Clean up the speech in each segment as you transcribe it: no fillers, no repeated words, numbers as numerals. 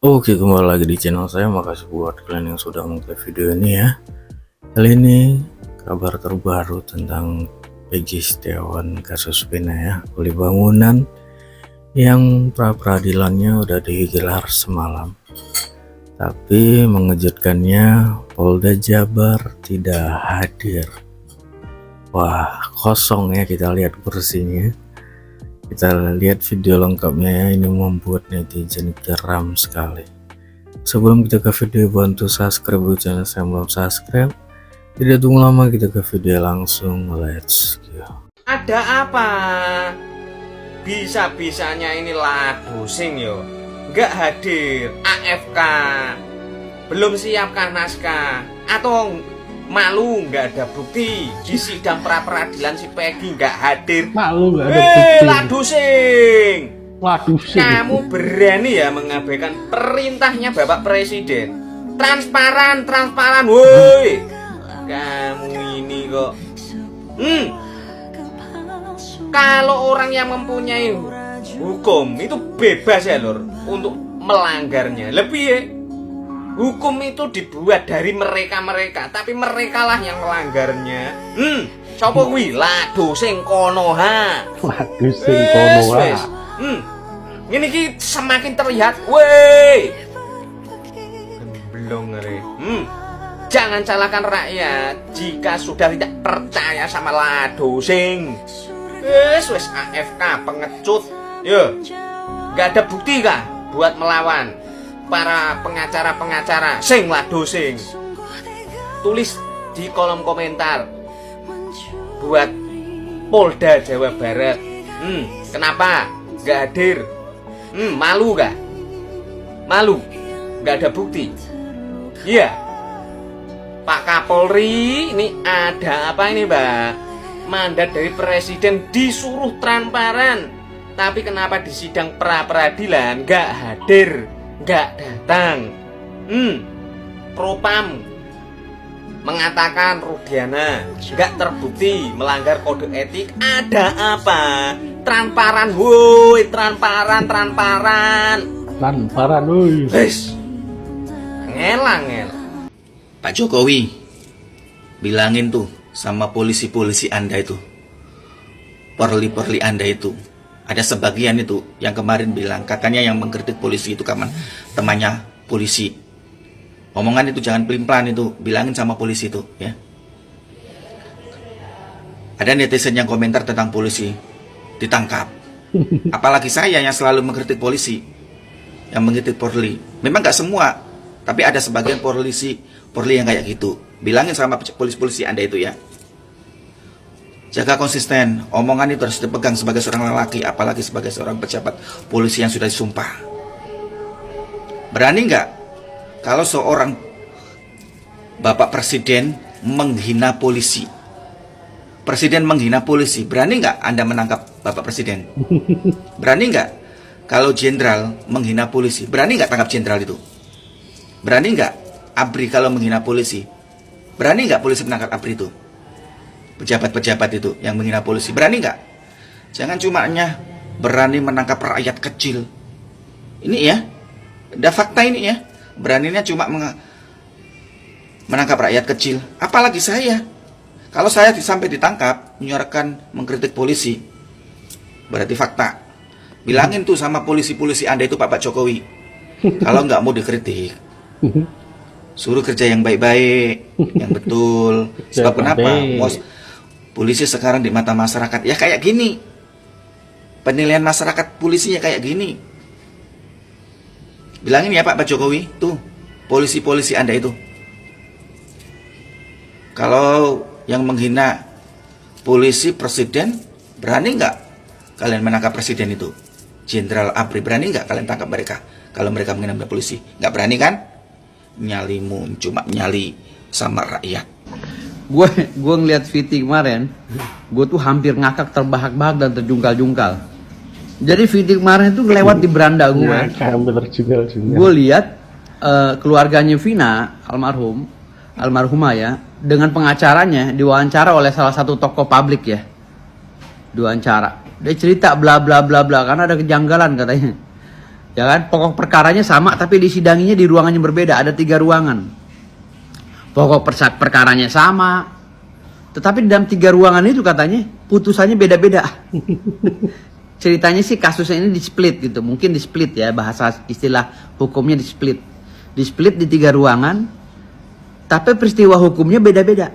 Oke, kembali lagi di channel saya. Makasih buat kalian yang sudah mengklik video ini ya. Kali ini kabar terbaru tentang Peggy Setiawan kasus Vina ya, kuli bangunan yang pra peradilannya udah digelar semalam. Tapi mengejutkannya Polda Jabar tidak hadir. Wah, kosong ya, kita lihat kursinya. Kita lihat video lengkapnya ya, ini membuat netizen geram sekali. Sebelum kita ke video, bantu subscribe dulu channel saya belum subscribe. Tidak tunggu lama, kita ke video langsung, let's go. Ada apa? Bisa-bisanya ini Ladusing yo nggak hadir, AFK, belum siapkah naskah, atau malu nggak ada bukti di sidang pra peradilan si Peggy nggak hadir? Malu nggak ada bukti. Ladusing, Ladusing. kamu berani ya mengabaikan perintahnya Bapak Presiden? Transparan, woi. Kamu ini kok. Kalau orang yang mempunyai hukum itu bebas ya lur untuk melanggarnya. Lebih ya, hukum itu dibuat dari mereka, tapi merekalah yang melanggarnya. Sopo kuwi? Ladusing Konoha. Ladusing Konoha. Ini ki semakin terlihat, woi. Belum ngeri. Jangan salahkan rakyat jika sudah tidak percaya sama Ladusing. Wes AFK pengecut. Yo, nggak ada bukti kah buat melawan para pengacara sing Ladusing? Tulis di kolom komentar buat Polda Jawa Barat. Kenapa nggak hadir? Malu gak? Malu? Nggak ada bukti? Iya. Pak Kapolri, ini ada apa ini, Mbak? Mandat dari Presiden disuruh transparan, tapi kenapa di sidang pra peradilan nggak hadir, nggak datang? Propam mengatakan Rudiana nggak terbukti melanggar kode etik. Ada apa? Transparan, woi, transparan. Transparan, woi. Ngel. Pak Jokowi, bilangin tuh sama polisi-polisi Anda itu, porli-porli Anda itu, ada sebagian itu yang kemarin bilang kakaknya yang mengkritik polisi itu temannya polisi. Omongan itu jangan pelin-pelan itu, bilangin sama polisi itu ya. Ada netizen yang komentar tentang polisi ditangkap. Apalagi saya yang selalu mengkritik polisi, yang mengkritik polri. Memang gak semua, tapi ada sebagian polri yang kayak gitu. Bilangin sama polisi-polisi Anda itu ya. Jaga konsisten, omongan itu harus dipegang sebagai seorang lelaki, apalagi sebagai seorang pejabat polisi yang sudah disumpah. Berani nggak kalau seorang Bapak Presiden menghina polisi? Presiden menghina polisi, berani nggak Anda menangkap Bapak Presiden? Berani nggak kalau jenderal menghina polisi? Berani nggak tangkap jenderal itu? Berani nggak ABRI kalau menghina polisi? Berani nggak polisi menangkap ABRI itu? Pejabat-pejabat itu yang menghina polisi, berani nggak? Jangan cuma berani menangkap rakyat kecil. Ini ya, ada fakta ini ya. Beraninya cuma menangkap rakyat kecil. Apalagi saya. Kalau saya sampai ditangkap menyuarakan mengkritik polisi, berarti fakta. Bilangin tuh sama polisi-polisi Anda itu Pak Jokowi. Kalau nggak mau dikritik, suruh kerja yang baik-baik, yang betul. Sebab kenapa? Polisi sekarang di mata masyarakat ya kayak gini. Penilaian masyarakat polisinya kayak gini. Bilangin ya Pak Jokowi, tuh polisi-polisi Anda itu. Kalau yang menghina polisi presiden, berani nggak kalian menangkap presiden itu? Jenderal ABRI, berani nggak kalian tangkap mereka? Kalau mereka menghina polisi, nggak berani kan? Nyalimu cuma nyali sama rakyat. Gue ngeliat Viti kemarin, gue tuh hampir ngakak terbahak-bahak dan terjungkal-jungkal. Jadi Viti kemarin itu lewat di beranda gue. Gue lihat keluarganya Vina almarhumah ya, dengan pengacaranya diwawancara oleh salah satu tokoh publik ya. Diwawancara. Dia cerita bla bla bla bla karena ada kejanggalan katanya. Ya kan? Pokok perkaranya sama, tapi disidanginya di ruangan yang berbeda. Ada 3 ruangan. Pokok perkaranya sama, tetapi di dalam 3 ruangan itu katanya putusannya beda-beda. Ceritanya sih kasusnya ini di-split gitu. Mungkin di-split ya, bahasa istilah hukumnya di-split. Di-split di 3 ruangan, tapi peristiwa hukumnya beda-beda.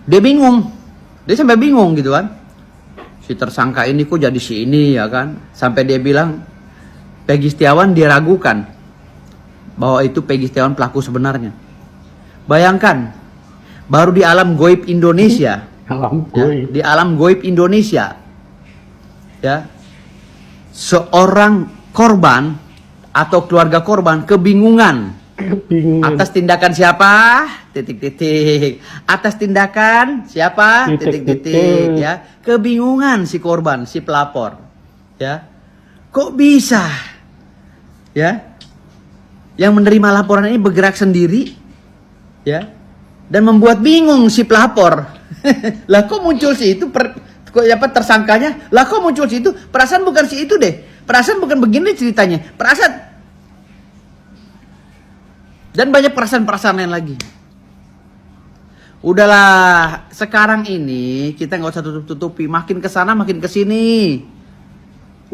Dia bingung. Dia sampai bingung gitu kan. Si tersangka ini kok jadi si ini ya kan. Sampai dia bilang Peggy Setiawan diragukan bahwa itu Peggy Setiawan pelaku sebenarnya. Bayangkan, baru di alam goib Indonesia. Alam Ya, gue. di alam goib Indonesia. Ya. Seorang korban atau keluarga korban kebingungan Kebingungan. atas tindakan siapa? Titik-titik. Atas tindakan siapa? Titik-titik. Ya, kebingungan si korban, si pelapor. Ya, kok bisa? Ya, yang menerima laporan ini bergerak sendiri, ya, dan membuat bingung si pelapor. Lah kok muncul si itu? Kok apa tersangkanya? Lah kok muncul si itu? Perasaan bukan si itu deh. Perasaan bukan begini ceritanya. Perasaan. Dan banyak perasaan-perasaan lain lagi. Udahlah, sekarang ini kita nggak usah tutup-tutupi. Makin ke sana, makin ke sini.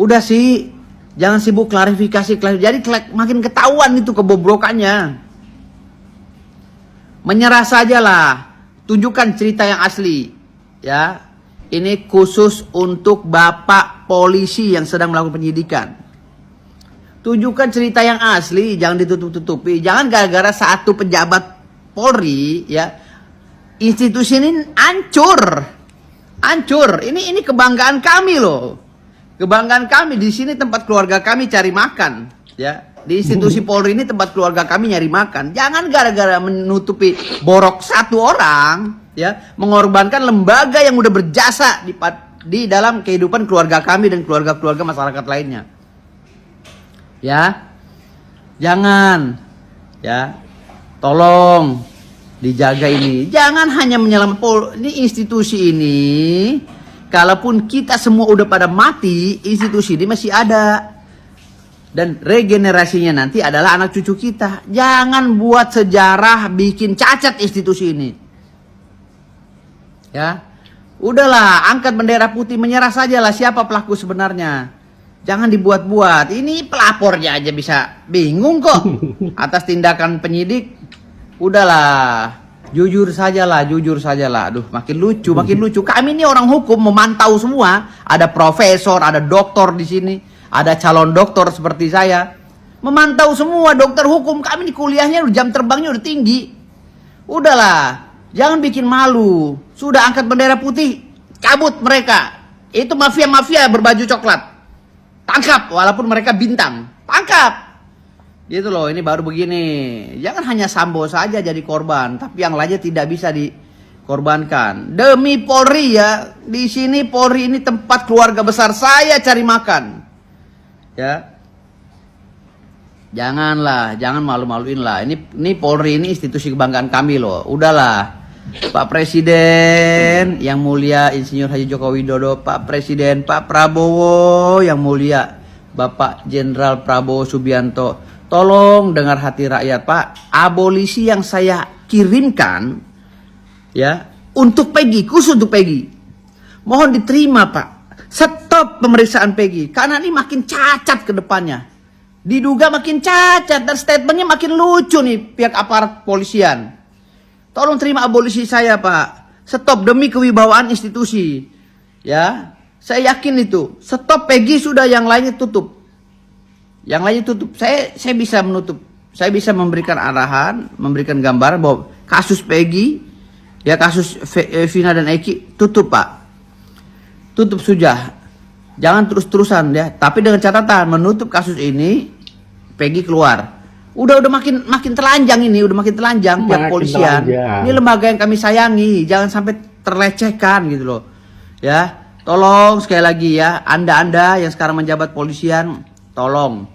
Udah sih, jangan sibuk klarifikasi. Jadi makin ketahuan itu kebobrokannya. Menyerah sajalah. Tunjukkan cerita yang asli. Ya, ini khusus untuk Bapak polisi yang sedang melakukan penyidikan. Tunjukkan cerita yang asli, jangan ditutup-tutupi. Jangan gara-gara satu pejabat Polri, ya, institusi ini hancur. Hancur. Ini kebanggaan kami loh. Kebanggaan kami. Di sini tempat keluarga kami cari makan, ya. Di institusi Polri ini tempat keluarga kami nyari makan. Jangan gara-gara menutupi borok satu orang, ya, mengorbankan lembaga yang udah berjasa di dalam kehidupan keluarga kami dan keluarga-keluarga masyarakat lainnya. Ya, jangan, ya, tolong dijaga ini. Jangan hanya menyelamatkan ini institusi ini. Kalaupun kita semua udah pada mati, institusi ini masih ada. Dan regenerasinya nanti adalah anak cucu kita. Jangan buat sejarah bikin cacat institusi ini. Ya, udahlah, angkat bendera putih, menyerah sajalah siapa pelaku sebenarnya. Jangan dibuat-buat. Ini pelapornya aja bisa bingung kok atas tindakan penyidik. Udahlah, jujur sajalah, jujur sajalah. Aduh, makin lucu, makin lucu. Kami ini orang hukum memantau semua. Ada profesor, ada doktor di sini, ada calon doktor seperti saya. Memantau semua dokter hukum. Kami di kuliahnya jam terbangnya udah tinggi. Udahlah, jangan bikin malu. Sudah angkat bendera putih, cabut mereka. Itu mafia-mafia berbaju coklat. Tangkap, walaupun mereka bintang. Tangkap. Gitu loh, ini baru begini. Jangan hanya Sambo saja jadi korban, tapi yang lainnya tidak bisa dikorbankan. Demi Polri ya, di sini Polri ini tempat keluarga besar saya cari makan. Ya. Janganlah, jangan malu-maluin lah. Ini Polri ini institusi kebanggaan kami loh. Udahlah. Pak Presiden yang mulia Insinyur Haji Joko Widodo, Pak Presiden Pak Prabowo yang mulia Bapak Jenderal Prabowo Subianto, tolong dengar hati rakyat Pak. Abolisi yang saya kirimkan ya untuk Peggy, khusus untuk Peggy, mohon diterima Pak. Stop pemeriksaan Peggy karena ini makin cacat ke depannya. Diduga makin cacat dan statementnya makin lucu nih pihak aparat polisian. Tolong terima abolisi saya Pak. Stop demi kewibawaan institusi. Ya, saya yakin itu. Stop Peggy sudah, yang lainnya tutup. Yang lainnya tutup. Saya bisa menutup. Saya bisa memberikan arahan, memberikan gambaran bahwa kasus Peggy, ya kasus Vina dan Eki tutup Pak. Tutup sudah. Jangan terus-terusan ya. Tapi dengan catatan menutup kasus ini, Peggy keluar. Udah makin telanjang ini, udah makin telanjang pihak polisian. Ini lembaga yang kami sayangi, jangan sampai terlecehkan gitu loh. Ya, tolong sekali lagi ya, Anda yang sekarang menjabat polisian, tolong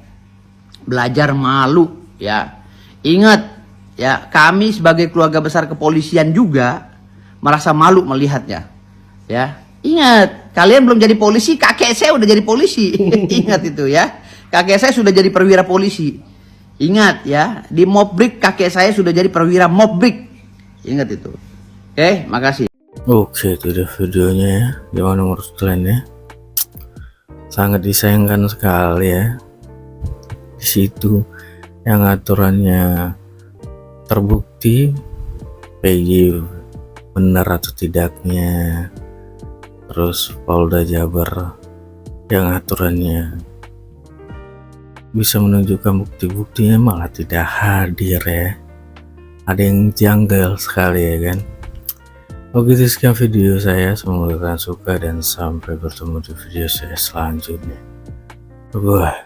belajar malu ya. Ingat ya, kami sebagai keluarga besar kepolisian juga merasa malu melihatnya. Ya, Ingat, kalian belum jadi polisi, kakek saya udah jadi polisi. Ingat itu ya. Kakek saya sudah jadi perwira polisi. Ingat ya, di Mobrik kakek saya sudah jadi perwira Mobrik. Ingat itu. Oke, makasih. Oke, itu udah videonya ya. Gimana menurut kalian ya? Sangat disayangkan sekali ya. Di situ yang aturannya terbukti PJ benar atau tidaknya, terus Polda Jabar yang aturannya bisa menunjukkan bukti-buktinya malah tidak hadir ya. Ada yang janggal sekali ya kan. Oke, sekian video saya, semoga kalian suka dan sampai bertemu di video saya selanjutnya. Bye.